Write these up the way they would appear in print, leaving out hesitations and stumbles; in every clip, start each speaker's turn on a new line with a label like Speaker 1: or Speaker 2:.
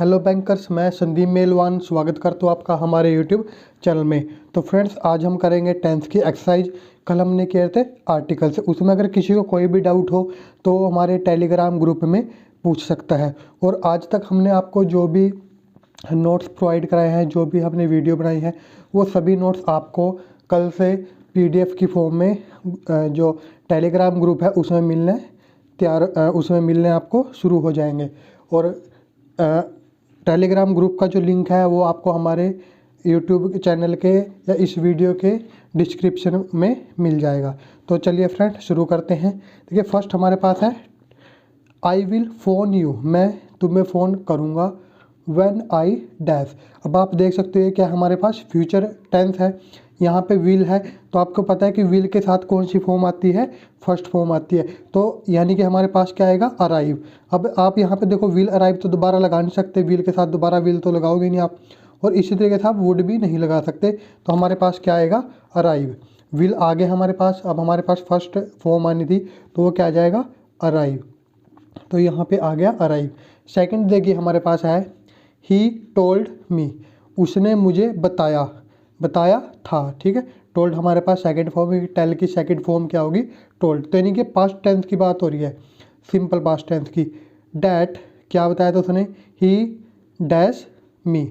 Speaker 1: Hello bankers, मैं संदीप मेलवान स्वागत करता हूँ आपका हमारे यूट्यूब चैनल में। तो फ्रेंड्स, आज हम करेंगे 10th की एक्सरसाइज। कल हमने किए थे आर्टिकल से। उसमें अगर किसी को कोई भी डाउट हो तो हमारे टेलीग्राम ग्रुप में पूछ सकता है। और आज तक हमने आपको जो भी नोट्स प्रोवाइड कराए हैं, जो भी हमने वीडियो बनाई है, वो सभी नोट्स आपको कल से PDF की फॉर्म में जो टेलीग्राम ग्रुप है उसमें मिलने आपको शुरू हो जाएंगे। और टेलीग्राम ग्रुप का जो लिंक है वो आपको हमारे यूट्यूब चैनल के या इस वीडियो के डिस्क्रिप्शन में मिल जाएगा। तो चलिए फ्रेंड, शुरू करते हैं। देखिए, फर्स्ट हमारे पास है आई विल फ़ोन यू, मैं तुम्हें फ़ोन करूँगा, व्हेन आई डैश। अब आप देख सकते हो क्या हमारे पास फ्यूचर टेंस है, यहाँ पे विल है। तो आपको पता है कि विल के साथ कौन सी फॉर्म आती है, फर्स्ट फॉर्म आती है। तो यानी कि हमारे पास क्या आएगा, अराइव। अब आप यहाँ पे देखो, विल अराइव तो दोबारा लगा नहीं सकते, विल के साथ दोबारा विल तो लगाओगे नहीं आप। और इसी तरीके से आप वुड भी नहीं लगा सकते। तो हमारे पास क्या आएगा, अराइव। विल आगे हमारे पास, अब हमारे पास फर्स्ट फॉर्म आनी थी तो वो क्या आ जाएगा, अराइव। तो यहाँ पे आ गया अराइव। सेकंड देखिए हमारे पास है ही टोल्ड मी, उसने मुझे बताया था। ठीक है, टोल्ड हमारे पास सेकंड फॉर्म है, टेल की सेकंड फॉर्म क्या होगी, टोल्ड। तो यानी कि पास्ट टेंस की बात हो रही है, सिंपल पास्ट टेंस की। डैट क्या बताया था उसने, ही डैश मी।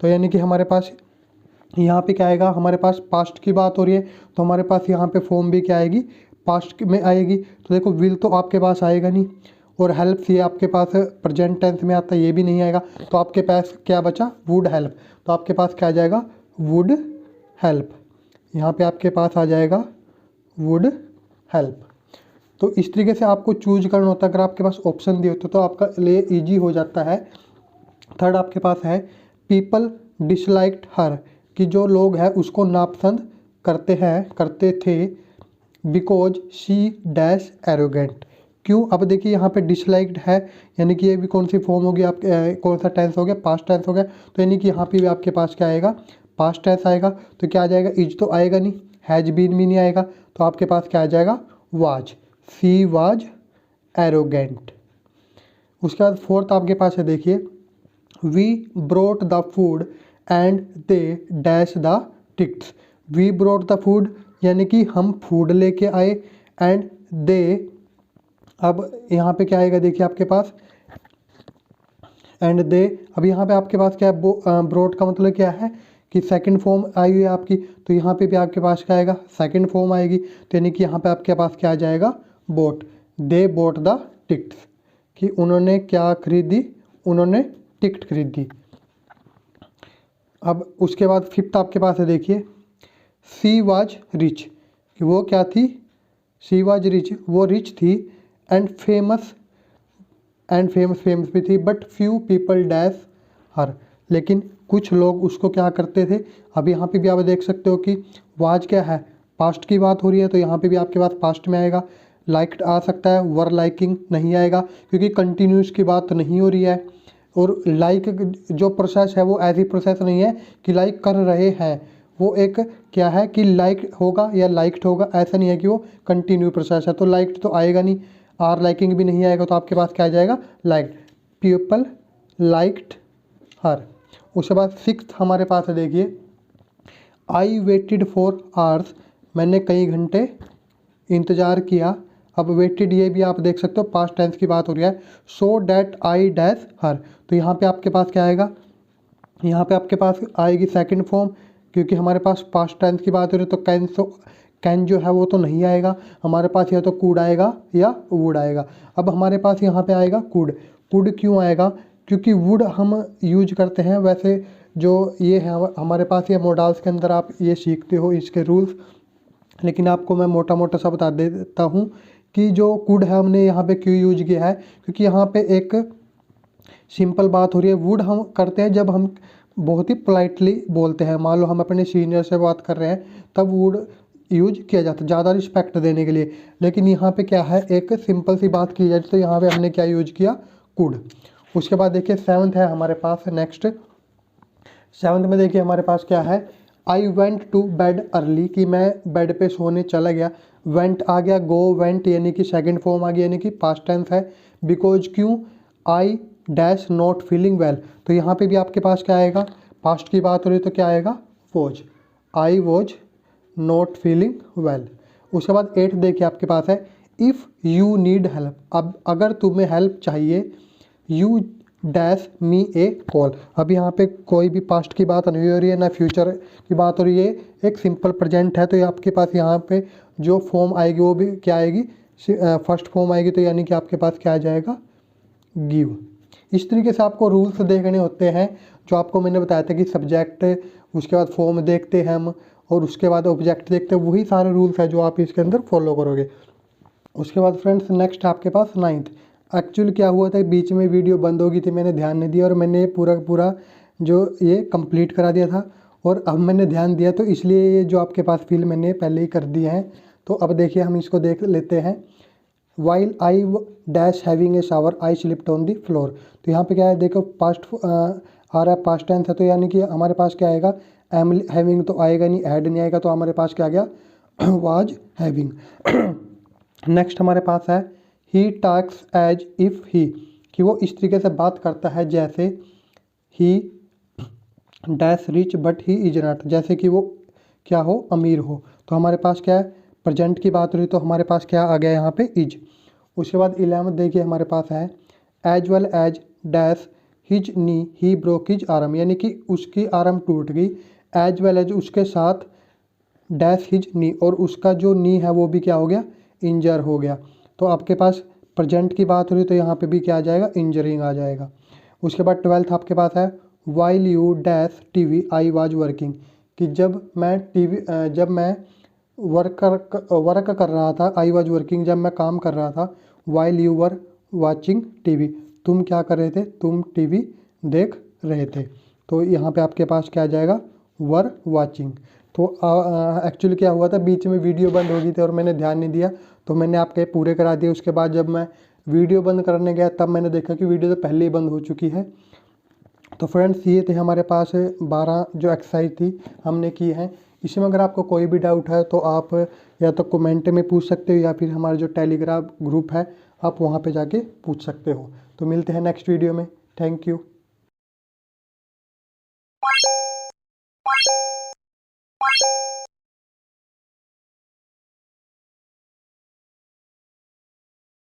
Speaker 1: तो यानी कि हमारे पास यहाँ पे क्या आएगा, हमारे पास पास्ट की बात हो रही है तो हमारे पास यहाँ पे फॉर्म भी क्या आएगी, पास्ट में आएगी। तो देखो, विल तो आपके पास आएगा नहीं, और हेल्प ये आपके पास प्रेजेंट टेंस में आता है, ये भी नहीं आएगा। तो आपके पास क्या बचा, वुड हेल्प। तो आपके पास क्या आ जाएगा, वुड हेल्प। यहाँ पे आपके पास आ जाएगा वुड हेल्प। तो इस तरीके से आपको चूज करना होता है। अगर आपके पास ऑप्शन दिए होते तो आपका लिए ईजी हो जाता है। थर्ड आपके पास है पीपल डिसलाइक्ड हर, कि जो लोग हैं उसको नापसंद करते थे, बिकॉज शी डैश एरोगेंट। क्यों, अब देखिए यहाँ पे डिसलाइक्ड है, यानी कि ये भी कौन सी फॉर्म होगी आपके, कौन सा टेंस हो गया, पास्ट टेंस हो गया। तो यानी कि यहाँ पे भी आपके पास क्या आएगा, पास्ट टेंस आएगा। तो क्या आ जाएगा, इज तो आएगा नहीं, हैज बीन भी नहीं आएगा। तो आपके पास क्या आ जाएगा, वाज, सी वाज एरोगेंट। उसके बाद फोर्थ आपके पास है, देखिए we brought the food and they dash the ticks. We brought the food यानी कि हम फूड लेके आए, एंड दे, अब यहाँ पे क्या आएगा, देखिए आपके पास एंड दे। अब यहाँ पे आपके पास क्या है, ब्रोट का मतलब क्या है कि सेकंड फॉर्म आई हुई है आपकी। तो यहाँ पे भी आपके पास क्या आएगा, सेकंड फॉर्म आएगी। तो यानी कि यहाँ पे आपके पास क्या आ जाएगा, boat. They both the tickets, कि उन्होंने क्या खरीदी, उन्होंने टिकट खरीदी। अब उसके बाद फिफ्थ आपके पास है, देखिए सी वाज रिच, कि वो क्या थी, सी वाज रिच, वो रिच थी, एंड फेमस भी थी, but few people dash her, लेकिन कुछ लोग उसको क्या करते थे। अब यहाँ पे भी आप देख सकते हो कि वाज क्या है, पास्ट की बात हो रही है, तो यहाँ पे भी आपके पास पास्ट में आएगा। लाइक्ड आ सकता है, वर लाइकिंग नहीं आएगा, क्योंकि कंटिन्यूस की बात नहीं हो रही है। और लाइक जो प्रोसेस है वो ऐसी प्रोसेस नहीं है कि लाइक कर रहे हैं, वो एक क्या है कि लाइक होगा या लाइक्ड होगा, ऐसा नहीं है कि वो कंटिन्यू प्रोसेस है। तो लाइक्ड तो आएगा नहीं, आर लाइकिंग भी नहीं आएगा। तो आपके पास क्या आ जाएगा, लाइक्ड, पीपल लाइक्ड हर। उसके बाद सिक्स्थ हमारे पास है, देखिए आई वेटेड फॉर आवर्स, मैंने कई घंटे इंतज़ार किया। अब वेटेड ये भी आप देख सकते हो, पास्ट टेंस की बात हो रही है। So that I dash her, तो यहाँ पे आपके पास क्या आएगा, यहाँ पे आपके पास आएगी सेकंड फॉर्म, क्योंकि हमारे पास पास्ट टेंस की बात हो रही है। तो कैन जो है वो तो नहीं आएगा हमारे पास, या तो कूड आएगा या वुड आएगा। अब हमारे पास यहाँ पे आएगा कूड। कूड क्यों आएगा, क्योंकि वुड हम यूज करते हैं। वैसे जो ये है हमारे पास, ये मॉडल्स के अंदर आप ये सीखते हो इसके रूल्स, लेकिन आपको मैं मोटा मोटा सा बता देता हूँ कि जो कुड है हमने यहाँ पे क्यों यूज किया है। क्योंकि यहाँ पे एक सिंपल बात हो रही है, वुड हम करते हैं जब हम बहुत ही पोलाइटली बोलते हैं। मान लो हम अपने सीनियर से बात कर रहे हैं, तब वुड यूज किया जाता है ज़्यादा रिस्पेक्ट देने के लिए। लेकिन यहाँ पे क्या है, एक सिंपल सी बात की जाए तो यहाँ पे हमने क्या यूज किया, कुड। उसके बाद देखिए सेवन्थ है हमारे पास, नेक्स्ट सेवन्थ में देखिए हमारे पास क्या है, I went to bed early, कि मैं बेड पे सोने चला गया। वेंट आ गया, गो वेंट यानी कि सेकंड फॉर्म आ गया, यानी कि पास्ट टेंस है। बिकॉज क्यों, I dash not feeling well, तो यहाँ पे भी आपके पास क्या आएगा, पास्ट की बात हो रही तो क्या आएगा, was, I was not feeling well. उसके बाद 8 देखिए आपके पास है, इफ़ यू नीड हेल्प, अब अगर तुम्हें हेल्प चाहिए, you dash me A call. अब यहाँ पे कोई भी पास्ट की बात नहीं हो रही है ना फ्यूचर की बात हो रही है, एक सिंपल प्रेजेंट है, तो ये आपके पास यहाँ पे जो फॉर्म आएगी वो भी क्या आएगी, फर्स्ट फॉर्म आएगी, तो यानी कि आपके पास क्या आ जाएगा, गिव। इस तरीके से आपको रूल्स देखने होते हैं, जो आपको मैंने बताया था कि सब्जेक्ट, उसके बाद फॉर्म देखते हैं हम, और उसके बाद ऑब्जेक्ट देखते हैं, वही सारे रूल्स हैं जो आप इसके अंदर फॉलो करोगे। उसके बाद फ्रेंड्स नेक्स्ट आपके पास 9th। एक्चुअली क्या हुआ था, बीच में वीडियो बंद हो गई थी, मैंने ध्यान नहीं दिया और मैंने पूरा पूरा जो ये कंप्लीट करा दिया था, और अब मैंने ध्यान दिया तो इसलिए ये जो आपके पास फील मैंने पहले ही कर दिए हैं। तो अब देखिए हम इसको देख लेते हैं। While I dash having a shower I slipped on the floor, तो यहाँ पे क्या है, देखो पास्ट आ रहा है, पास्ट टेंस है, तो यानी कि हमारे पास क्या आएगा, एम हैविंग तो आएगा नहीं, हैड नहीं आएगा, तो हमारे पास क्या आ गया, वाज हैविंग। नेक्स्ट हमारे पास है he talks as if he, कि वो इस तरीके से बात करता है जैसे he dash rich but he is not, जैसे कि वो क्या हो, अमीर हो। तो हमारे पास क्या है, प्रेजेंट की बात हो रही तो हमारे पास क्या आ गया यहाँ पे, इज। उसके बाद 11 देखिए हमारे पास है as well as dash his knee he broke his arm, यानी कि उसकी आर्म टूट गई, एज वेल एज उसके साथ डैश हिज नी, और उसका जो नी है वो भी क्या हो गया, इंजर हो गया। तो आपके पास प्रेजेंट की बात हो रही तो यहाँ पे भी क्या आ जाएगा, इंजरिंग आ जाएगा। उसके बाद 12th आपके पास है while you dash TV I was working, कि जब मैं वर्क कर रहा था, आई वाज वर्किंग, जब मैं काम कर रहा था, while you were watching TV, तुम क्या कर रहे थे, तुम टीवी देख रहे थे। तो यहाँ पे आपके पास क्या आ जाएगा, वर वाचिंग। तो एक्चुअली क्या हुआ था, बीच में वीडियो बंद हो गई थी और मैंने ध्यान नहीं दिया, तो मैंने आपके पूरे करा दिए। उसके बाद जब मैं वीडियो बंद करने गया तब मैंने देखा कि वीडियो तो पहले ही बंद हो चुकी है। तो फ्रेंड्स ये थे हमारे पास 12 जो एक्सरसाइज थी हमने की हैं। इसमें अगर आपको कोई भी डाउट है तो आप या तो कमेंट में पूछ सकते हो, या फिर हमारा जो टेलीग्राम ग्रुप है आप वहाँ पे जाके पूछ सकते हो। तो मिलते हैं नेक्स्ट वीडियो में। Thank you.